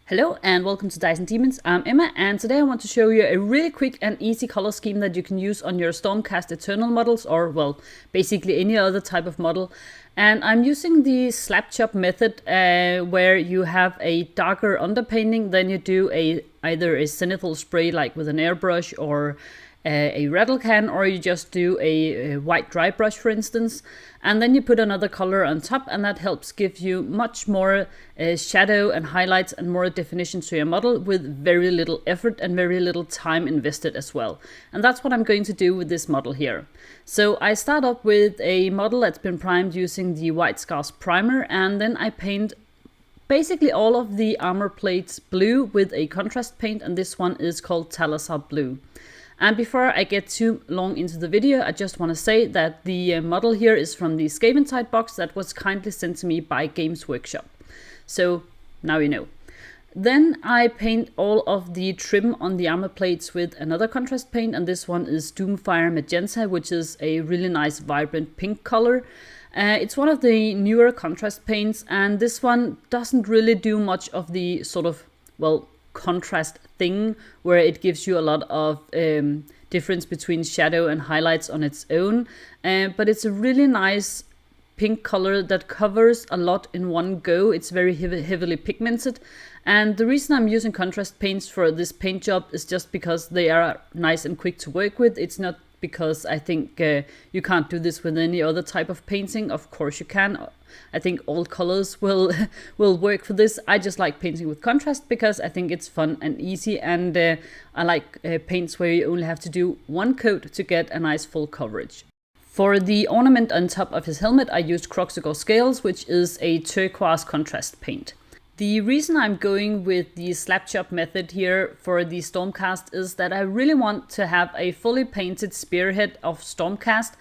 Hello and welcome to Dice and Demons. I'm Emma, and today I want to show you a really quick and easy color scheme that you can use on your Stormcast Eternal models, or well, basically any other type of model. And I'm using the Slapchop method, where you have a darker underpainting, then you do either a zenithal spray like with an airbrush or a rattle can, or you just do a white dry brush, for instance, and then you put another color on top, and that helps give you much more shadow and highlights and more definition to your model with very little effort and very little time invested as well. And that's what I'm going to do with this model here. So I start up with a model that's been primed using the White Scars primer, and then I paint basically all of the armor plates blue with a contrast paint, and this one is called Talassar blue. And before I get too long into the video, I just want to say that the model here is from the Skaventide box that was kindly sent to me by Games Workshop. So now you know. Then I paint all of the trim on the armor plates with another contrast paint, and this one is Doomfire Magenta, which is a really nice vibrant pink color. It's one of the newer contrast paints, and this one doesn't really do much of the sort of, well, contrast thing where it gives you a lot of difference between shadow and highlights on its own, but it's a really nice pink color that covers a lot in one go. It's very heavily pigmented, and the reason I'm using contrast paints for this paint job is just because they are nice and quick to work with. It's not because I think you can't do this with any other type of painting. Of course you can. I think all colors will work for this. I just like painting with contrast because I think it's fun and easy, and I like paints where you only have to do one coat to get a nice full coverage. For the ornament on top of his helmet, I used Kroxigor scales, which is a turquoise contrast paint. The reason I'm going with the Slapchop method here for the Stormcast is that I really want to have a fully painted Spearhead of Stormcast,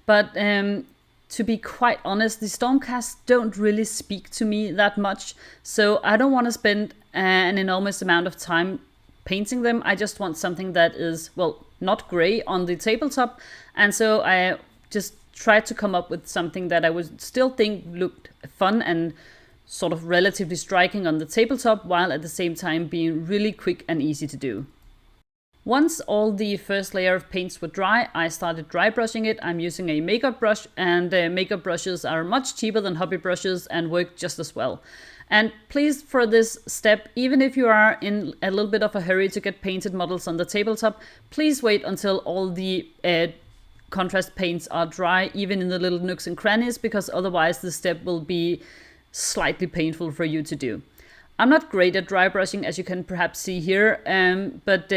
but to be quite honest, the Stormcast don't really speak to me that much, so I don't want to spend an enormous amount of time painting them. I just want something that is, well, not grey on the tabletop, and so I just tried to come up with something that I would still think looked fun and sort of relatively striking on the tabletop, while at the same time being really quick and easy to do. Once all the first layer of paints were dry, I started dry brushing it. I'm using a makeup brush, and makeup brushes are much cheaper than hobby brushes and work just as well. And please, for this step, even if you are in a little bit of a hurry to get painted models on the tabletop, please wait until all the contrast paints are dry, even in the little nooks and crannies, because otherwise the step will be slightly painful for you to do. I'm not great at dry brushing, as you can perhaps see here, but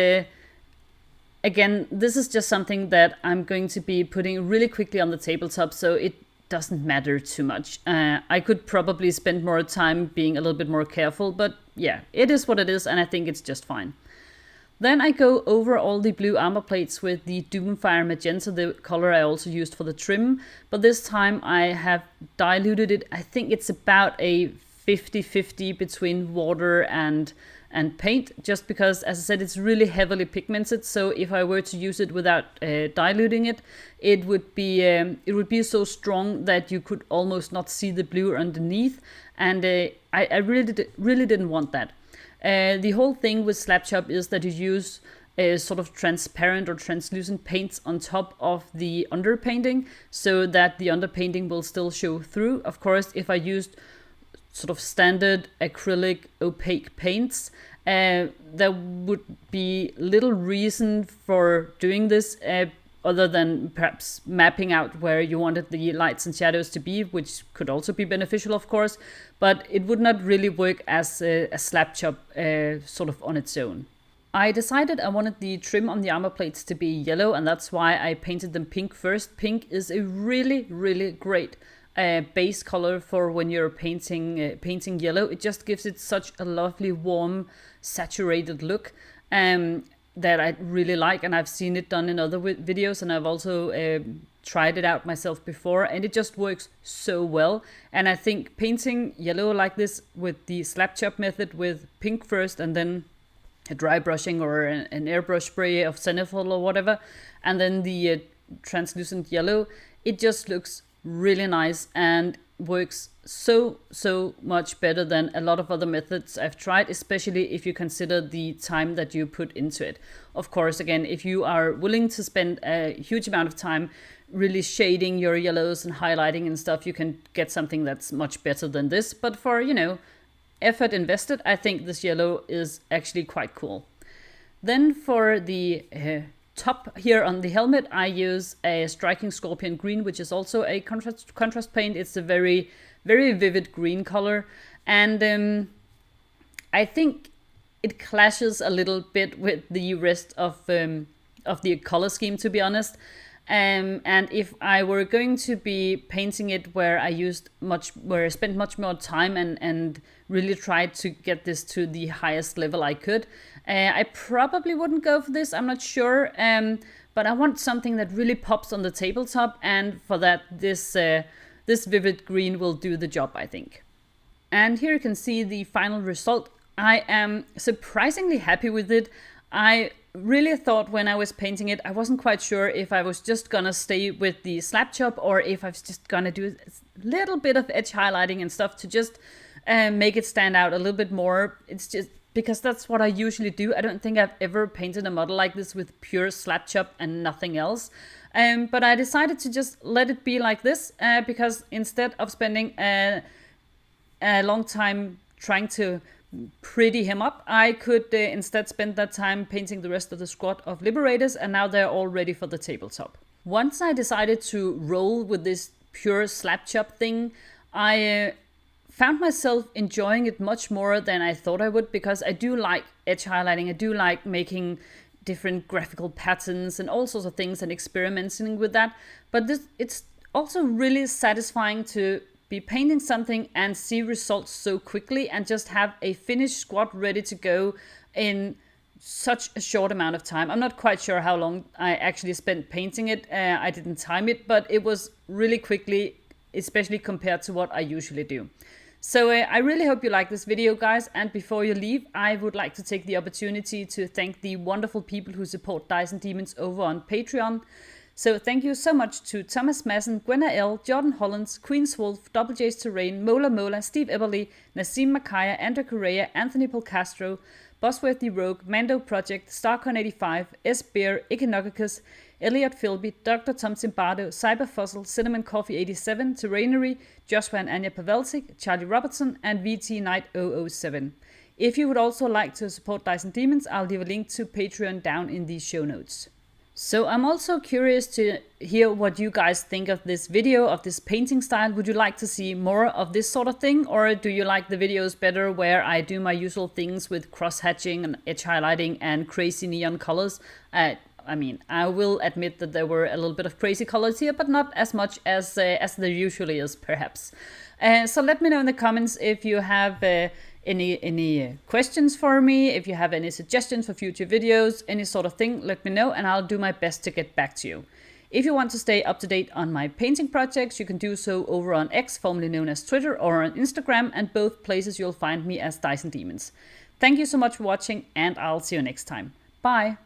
again, this is just something that I'm going to be putting really quickly on the tabletop, so it doesn't matter too much. I could probably spend more time being a little bit more careful, but yeah, it is what it is, and I think it's just fine. Then I go over all the blue armor plates with the Doomfire Magenta, the color I also used for the trim, but this time I have diluted it. I think it's about a 50-50 between water and paint, just because, as I said, it's really heavily pigmented, so if I were to use it without diluting it, it would be so strong that you could almost not see the blue underneath, and I really didn't want that. The whole thing with Slapchop is that you use sort of transparent or translucent paints on top of the underpainting, so that the underpainting will still show through. Of course, if I used sort of standard acrylic opaque paints, there would be little reason for doing this, other than perhaps mapping out where you wanted the lights and shadows to be, which could also be beneficial, of course, but it would not really work as a Slapchop sort of on its own. I decided I wanted the trim on the armor plates to be yellow, and that's why I painted them pink first. Pink is a really, really great base color for when you're painting yellow. It just gives it such a lovely, warm, saturated look. That I really like, and I've seen it done in other videos, and I've also tried it out myself before, and it just works so well. And I think painting yellow like this with the Slapchop method, with pink first and then a dry brushing or an airbrush spray of zenithal or whatever, and then the translucent yellow, it just looks really nice, and works so much better than a lot of other methods I've tried, especially if you consider the time that you put into it. Of course, again, if you are willing to spend a huge amount of time really shading your yellows and highlighting and stuff, you can get something that's much better than this. But for, effort invested, I think this yellow is actually quite cool. Then for the top here on the helmet, I use a striking scorpion green, which is also a contrast paint. It's a very, very vivid green color, and I think it clashes a little bit with the rest of the color scheme, to be honest. And if I were going to be painting it where I spent much more time and really tried to get this to the highest level I could, I probably wouldn't go for this. I'm not sure, but I want something that really pops on the tabletop, and for that, this vivid green will do the job, I think. And here you can see the final result. I am surprisingly happy with it. I really thought when I was painting it, I wasn't quite sure if I was just gonna stay with the Slapchop or if I was just gonna do a little bit of edge highlighting and stuff to just make it stand out a little bit more. It's just because that's what I usually do. I don't think I've ever painted a model like this with pure Slapchop and nothing else. But I decided to just let it be like this because instead of spending a long time trying to pretty him up, I could instead spend that time painting the rest of the squad of Liberators, and now they're all ready for the tabletop. Once I decided to roll with this pure Slapchop thing, I found myself enjoying it much more than I thought I would, because I do like edge highlighting, I do like making different graphical patterns and all sorts of things and experimenting with that, but it's also really satisfying to be painting something and see results so quickly and just have a finished squad ready to go in such a short amount of time. I'm not quite sure how long I actually spent painting it. I didn't time it, but it was really quickly, especially compared to what I usually do. So I really hope you like this video, guys. And before you leave, I would like to take the opportunity to thank the wonderful people who support Dice and Demons over on Patreon. So thank you so much to Thomas Madsen, Gwenna L, Jordan Hollands, Queen's Wolf, Double J's Terrain, Mola, Steve Eberly, Nassim Makaya, Andrew Correa, Anthony Polcastro, Bosworthy Rogue, Mando Project, Starcon85, S. Bear, Echinocicus, Elliot Philby, Dr. Tom Zimbardo, Cyber Fossil, Cinnamon Coffee 87, Terrainery, Joshua and Anya Paveltic, Charlie Robertson, and VT Knight 007. If you would also like to support Dice and Demons, I'll leave a link to Patreon down in the show notes. So I'm also curious to hear what you guys think of this video, of this painting style. Would you like to see more of this sort of thing? Or do you like the videos better where I do my usual things with cross-hatching and edge highlighting and crazy neon colors? I will admit that there were a little bit of crazy colors here, but not as much as there usually is, perhaps. So let me know in the comments if you have any questions for me, if you have any suggestions for future videos, any sort of thing, let me know and I'll do my best to get back to you. If you want to stay up to date on my painting projects, you can do so over on X, formerly known as Twitter, or on Instagram, and both places you'll find me as Dice and Demons. Thank you so much for watching, and I'll see you next time. Bye!